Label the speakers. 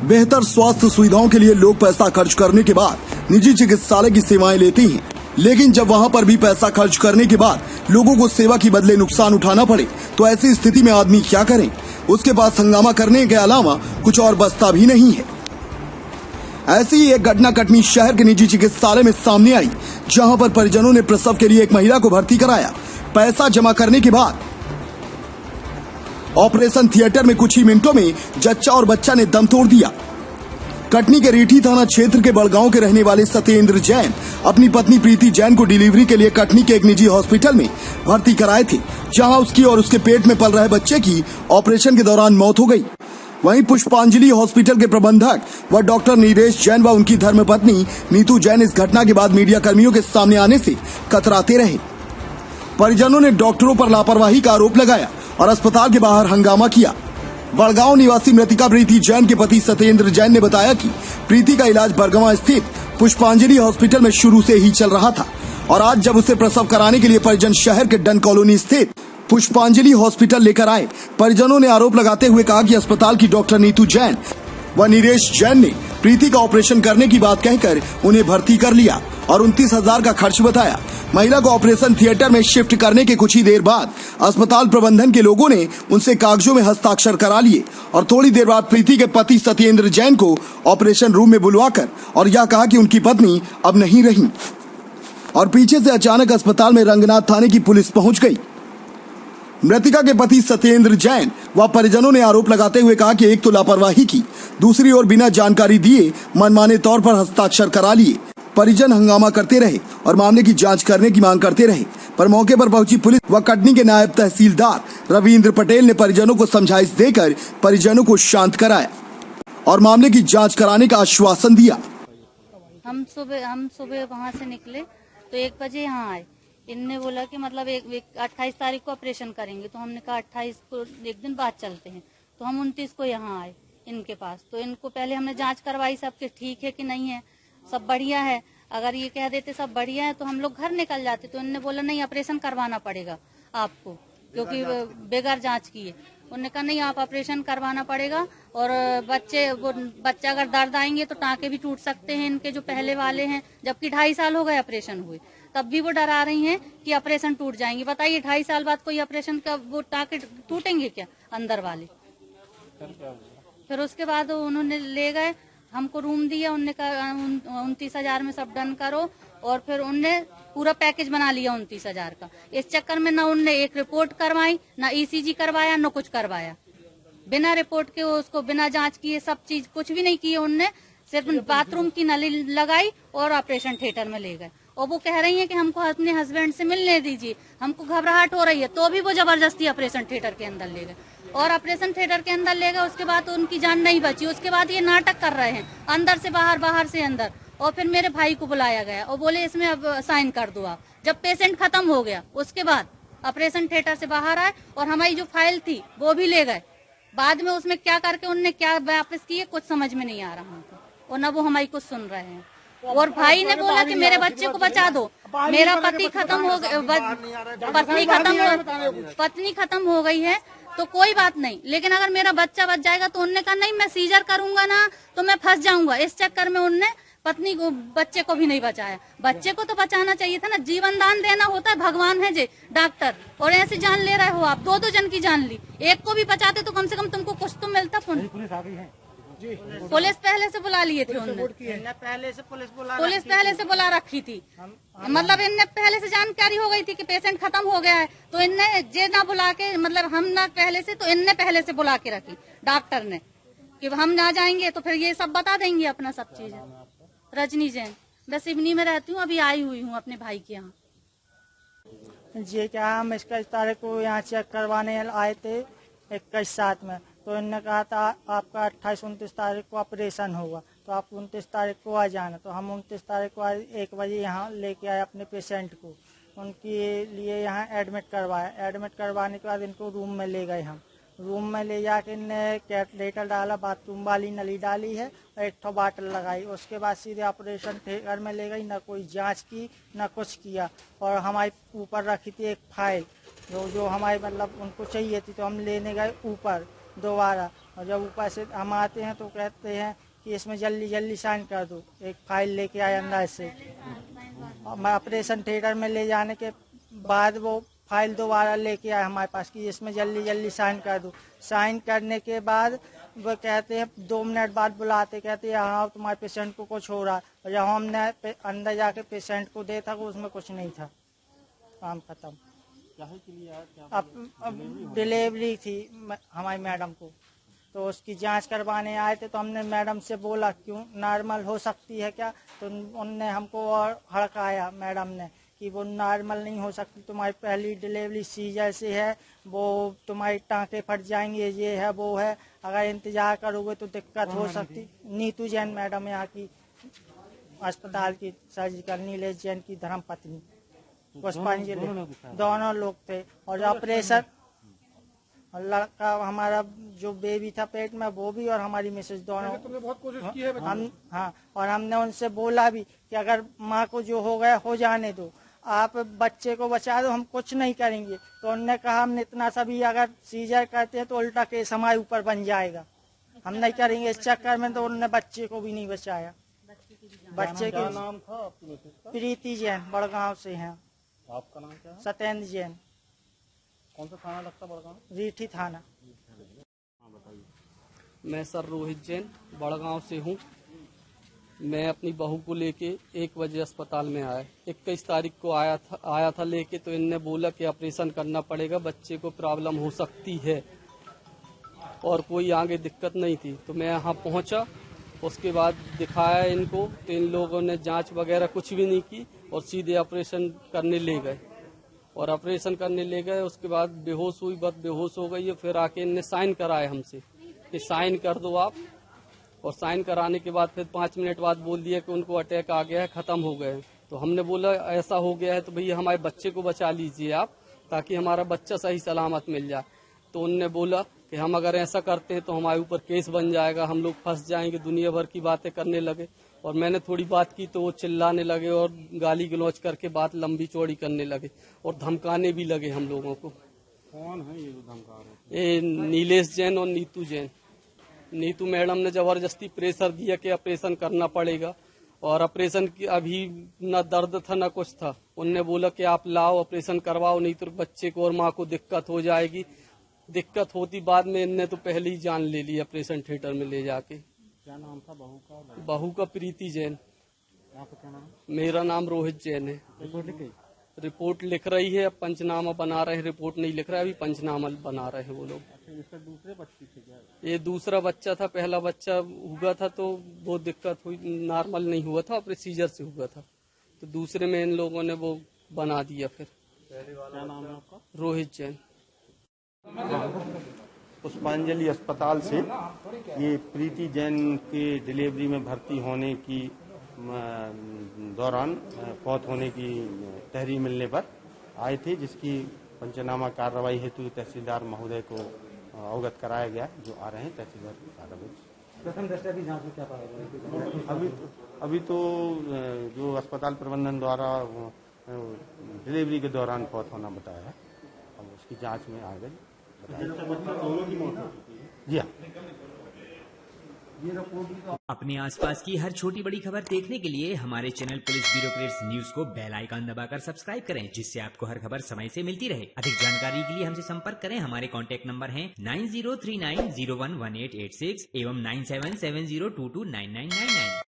Speaker 1: बेहतर स्वास्थ्य सुविधाओं के लिए लोग पैसा खर्च करने के बाद निजी चिकित्सालय की सेवाएं लेते हैं, लेकिन जब वहां पर भी पैसा खर्च करने के बाद लोगों को सेवा की बदले नुकसान उठाना पड़े तो ऐसी स्थिति में आदमी क्या करे? उसके पास हंगामा करने के अलावा कुछ और बचता भी नहीं है। ऐसी ही एक घटना कटनी शहर के निजी चिकित्सालय में सामने आई, जहां पर परिजनों ने प्रसव के लिए एक महिला को भर्ती कराया। पैसा जमा करने के बाद ऑपरेशन थिएटर में कुछ ही मिनटों में जच्चा और बच्चा ने दम तोड़ दिया। कटनी के रीठी थाना क्षेत्र के बड़गांव के रहने वाले सत्येंद्र जैन अपनी पत्नी प्रीति जैन को डिलीवरी के लिए कटनी के एक निजी हॉस्पिटल में भर्ती कराए थे, जहां उसकी और उसके पेट में पल रहे बच्चे की ऑपरेशन के दौरान मौत हो गई। वहीं पुष्पांजलि हॉस्पिटल के प्रबंधक व डॉक्टर नीरेश जैन व उनकी धर्मपत्नी नीतू जैन इस घटना के बाद मीडिया कर्मियों के सामने आने से कतराते रहे। परिजनों ने डॉक्टरों पर लापरवाही का आरोप लगाया और अस्पताल के बाहर हंगामा किया। बड़गांव निवासी मृतिका प्रीति जैन के पति सत्येंद्र जैन ने बताया कि प्रीति का इलाज बड़गांव स्थित पुष्पांजलि हॉस्पिटल में शुरू से ही चल रहा था और आज जब उसे प्रसव कराने के लिए परिजन शहर के डन कॉलोनी स्थित पुष्पांजलि हॉस्पिटल लेकर आए, परिजनों ने आरोप लगाते हुए कहा कि अस्पताल की डॉक्टर नीतू जैन व नीरेश जैन ने प्रीति का ऑपरेशन करने की बात कहकर उन्हें भर्ती कर लिया और 29,000 का खर्च बताया। महिला को ऑपरेशन थिएटर में शिफ्ट करने के कुछ ही देर बाद अस्पताल प्रबंधन के लोगों ने उनसे कागजों में हस्ताक्षर करा लिए और थोड़ी देर बाद प्रीति के पति सत्येंद्र जैन को ऑपरेशन रूम में बुलवाकर और यह कहा कि उनकी पत्नी अब नहीं रही और पीछे से अचानक अस्पताल में रंगनाथ थाने की पुलिस पहुंच गई। मृतिका के पति सत्येंद्र जैन व परिजनों ने आरोप लगाते हुए कहा कि एक तो लापरवाही की, दूसरी ओर बिना जानकारी दिए मनमाने तौर पर हस्ताक्षर करा लिए। परिजन हंगामा करते रहे और मामले की जांच करने की मांग करते रहे, पर मौके पर पहुंची पुलिस व कटनी के नायब तहसीलदार रविंद्र पटेल ने परिजनों को समझाइश देकर परिजनों को शांत कराया और मामले की जांच कराने का आश्वासन दिया।
Speaker 2: हम सुबह वहाँ से निकले तो 1 बजे यहाँ आए। इनने बोला कि मतलब 28 तारीख को ऑपरेशन करेंगे, तो हमने कहा 28 को एक दिन बाद चलते हैं। तो हम 29 को यहाँ आए इनके पास, तो इनको पहले हमने जांच करवाई सबके ठीक है कि नहीं है, सब बढ़िया है। अगर ये कह देते सब बढ़िया है तो हम लोग घर निकल जाते, तो इनने बोला नहीं ऑपरेशन करवाना पड़ेगा आपको, क्योंकि बेगर जांच किए। उन्होंने कहा नहीं आप ऑपरेशन करवाना पड़ेगा और बच्चा अगर दर्द आएंगे तो टाँके भी टूट सकते हैं इनके जो पहले वाले हैं, जबकि 2.5 साल हो गए ऑपरेशन हुए, तब भी वो डरा रही हैं कि ऑपरेशन टूट जाएंगे। बताइए 2.5 साल बाद कोई ऑपरेशन का वो टाँके टूटेंगे क्या अंदर वाले? फिर उसके बाद उन्होंने ले गए, हमको रूम दिया, उनने कहा 29,000 में सब डन करो और फिर उनने पूरा पैकेज बना लिया 29,000 का। इस चक्कर में ना उनने एक रिपोर्ट करवाई, ना ECG करवाया, ना कुछ करवाया। बिना रिपोर्ट के उसको बिना जांच किए सब चीज कुछ भी नहीं किए उनने, सिर्फ बाथरूम की नली लगाई और ऑपरेशन थिएटर में ले गए। और वो कह रही है कि हमको अपने हस्बैंड से मिलने दीजिए, हमको घबराहट हो रही है, तो भी वो जबरदस्ती ऑपरेशन थिएटर के अंदर ले गए और ऑपरेशन थिएटर के अंदर ले गए। उसके बाद उनकी जान नहीं बची। उसके बाद ये नाटक कर रहे हैं, अंदर से बाहर, बाहर से अंदर। और फिर मेरे भाई को बुलाया गया और बोले इसमें अब साइन कर दो आप। जब पेशेंट खत्म हो गया उसके बाद ऑपरेशन थिएटर से बाहर आए और हमारी जो फाइल थी वो भी ले गए। बाद में उसमें क्या करके उनने क्या वापस किए कुछ समझ में नहीं आ रहा हमको, और न वो हमारी कुछ सुन रहे हैं। और भाई ने बोला कि मेरे बच्चे को बचा दो, मेरा पति खत्म हो गया, पत्नी खत्म हो गई है तो कोई बात नहीं, लेकिन अगर मेरा बच्चा बच जाएगा तो उनने कहा नहीं मैं सीजर करूंगा ना तो मैं फंस जाऊंगा। इस चक्कर में उनने पत्नी को बच्चे को भी नहीं बचाया। बच्चे को तो बचाना चाहिए था ना, जीवन दान देना होता है, भगवान है जे डॉक्टर, और ऐसे जान ले रहे हो आप। 2 जन की जान ली, एक को भी बचाते तो कम से कम तुमको कुछ तो मिलता। पुलिस पहले से बुला लिए थे उन्होंने, पुलिस पहले से बुला रखी थी, मतलब इनने पहले से जानकारी हो गई थी कि पेशेंट खत्म हो गया है, तो इनने जे ना बुला के, मतलब हम ना पहले से, तो इनने पहले से बुला के रखी डॉक्टर ने कि हम ना जाएंगे तो फिर ये सब बता देंगे अपना सब चीज। रजनी जैन, मैं सिवनी में रहती हूँ, अभी आई हुई हूँ अपने भाई के यहाँ।
Speaker 3: जी क्या हम 21 तारीख को यहाँ चेक करवाने आए थे 21/7 में, तो इन्होंने कहा था आपका 28-29 तारीख को ऑपरेशन होगा, तो आप 29 तारीख को आ जाना। तो हम 29 तारीख को 1 बजे यहाँ लेके आए अपने पेशेंट को, उनके लिए यहाँ एडमिट करवाया। एडमिट करवाने के बाद इनको रूम में ले गए। हम रूम में ले जाके इनने कैटेटर डाला, बाथरूम वाली नली डाली है और एक ठो बाटल लगाई। उसके बाद सीधे ऑपरेशन थिएटर में ले गई, ना कोई जांच की ना कुछ किया। और हमारे ऊपर रखी थी एक फाइल जो हमारे मतलब उनको चाहिए थी, तो हम लेने गए ऊपर दोबारा, और जब ऊपर से हम आते हैं तो कहते हैं कि इसमें जल्दी जल्दी साइन कर दो। एक फाइल लेके आए अंदर से, मैं ऑपरेशन थिएटर में ले जाने के बाद वो फाइल दोबारा लेके आए हमारे पास कि इसमें जल्दी जल्दी साइन कर दो। साइन करने के बाद वो कहते हैं 2 मिनट बाद बुलाते, कहते हैं हाँ तुम्हारे पेशेंट को कुछ हो रहा है। और जब हमने अंदर जाके पेशेंट को देखा तो उसमें कुछ नहीं था, काम खत्म। अब डिलीवरी थी हमारी मैडम को, तो उसकी जांच करवाने आए थे। तो हमने मैडम से बोला क्यों नॉर्मल हो सकती है क्या, तो उनने हमको और हड़काया मैडम ने कि वो नॉर्मल नहीं हो सकती, तुम्हारी पहली डिलीवरी सीजर से है, वो तुम्हारी टाँके फट जाएंगे, ये है वो है, अगर इंतजार करोगे तो दिक्कत हो सकती। नीतू जैन मैडम यहाँ की अस्पताल की सर्जिकल, नीलेश जैन की धर्मपत्नी, पुष्पांजलि, दोनों लोग थे। और ऑपरेशन लड़का हमारा जो बेबी था पेट में वो भी, और हमारी मिसेज दोनों। तुमने बहुत कोशिश की है हम, हाँ, और हमने उनसे बोला भी कि अगर माँ को जो हो गया हो जाने दो, आप बच्चे को बचा दो, हम कुछ नहीं करेंगे। तो उन्होंने कहा हम इतना सभी अगर सीजर करते हैं तो उल्टा केस हमारे ऊपर बन जाएगा, हम नहीं करेंगे इस चक्कर में। तो उन्होंने बच्चे को भी नहीं बचाया। बच्चे के नाम था प्रीति जैन, बड़गांव से हैं। आपका नाम क्या है? सत्येंद्र जैन। कौन सा थाना लगता बड़गांव? रीठी थाना।
Speaker 4: मैं सर रोहित जैन बड़गांव से हूँ। मैं अपनी बहू को लेके 1 बजे अस्पताल में आया। 21 तारीख को आया था लेके, तो इनने बोला कि ऑपरेशन करना पड़ेगा, बच्चे को प्रॉब्लम हो सकती है, और कोई आगे दिक्कत नहीं थी। तो मैं यहाँ पहुँचा, उसके बाद दिखाया इनको, तो इन लोगों ने जांच वगैरह कुछ भी नहीं की और सीधे ऑपरेशन करने ले गए। और ऑपरेशन करने ले गए, उसके बाद बेहोश हुई, बस बेहोश हो गई है। फिर आके इनने साइन कराए हमसे कि साइन कर दो आप, और साइन कराने के बाद फिर 5 मिनट बाद बोल दिया कि उनको अटैक आ गया है, खत्म हो गए। तो हमने बोला ऐसा हो गया है तो भैया हमारे बच्चे को बचा लीजिए आप, ताकि हमारा बच्चा सही सलामत मिल जाए। तो उनने बोला कि हम अगर ऐसा करते हैं तो हमारे ऊपर केस बन जाएगा, हम लोग फंस जाएंगे, दुनिया भर की बातें करने लगे। और मैंने थोड़ी बात की तो वो चिल्लाने लगे और गाली गलौज करके बात लंबी चौड़ी करने लगे और धमकाने भी लगे हम लोगों को।
Speaker 5: कौन है ये धमका रहे?
Speaker 4: ये नीलेश जैन और नीतू जैन। नीतू मैडम ने जबरदस्ती प्रेशर दिया कि ऑपरेशन करना पड़ेगा, और ऑपरेशन की अभी न दर्द था न कुछ था। उनने बोला कि आप लाओ ऑपरेशन करवाओ, नहीं तो बच्चे को और माँ को दिक्कत हो जाएगी। दिक्कत होती बाद में इनने तो पहले ही जान ले ली ऑपरेशन थिएटर में ले जाके।
Speaker 5: क्या नाम था बहू का?
Speaker 4: बहू का प्रीति जैन।
Speaker 5: आपका क्या नाम?
Speaker 4: मेरा नाम रोहित जैन है। रिपोर्ट लिख रही है, अब पंचनामा बना रहे हैं। रिपोर्ट नहीं लिख रहा है, अभी पंचनामा बना रहे हैं वो लोग।
Speaker 5: अच्छा, इसका दूसरे बच्चे थे क्या?
Speaker 4: ये दूसरा बच्चा था, पहला बच्चा हुआ था तो बहुत दिक्कत हुई, नॉर्मल नहीं हुआ था, प्रोसीजर से हुआ था। तो दूसरे में इन लोगों ने वो बना दिया। फिर
Speaker 5: क्या नाम है आपका?
Speaker 4: रोहित जैन।
Speaker 6: पुष्पांजलि अस्पताल से ये प्रीति जैन के डिलीवरी में भर्ती होने की दौरान फौत होने की तहरीर मिलने पर आए थे, जिसकी पंचनामा कार्रवाई हेतु तहसीलदार महोदय को अवगत कराया गया, जो आ रहे हैं तहसीलदार कार्रवाई।
Speaker 5: प्रथम दृष्टया की जांच में क्या पाया गया?
Speaker 6: अभी तो जो अस्पताल प्रबंधन द्वारा डिलीवरी के दौरान फौत होना बताया है, अब उसकी जांच में आ गई।
Speaker 5: दोनों की मौत हो चुकी है।
Speaker 6: जी हाँ।
Speaker 7: अपने आसपास की हर छोटी बड़ी खबर देखने के लिए हमारे चैनल पुलिस ब्यूरोक्रेट्स न्यूज को बेल आइकन दबाकर सब्सक्राइब करें, जिससे आपको हर खबर समय से मिलती रहे। अधिक जानकारी के लिए हमसे संपर्क करें। हमारे कॉन्टैक्ट नंबर हैं 9039011886 एवं 9770229999।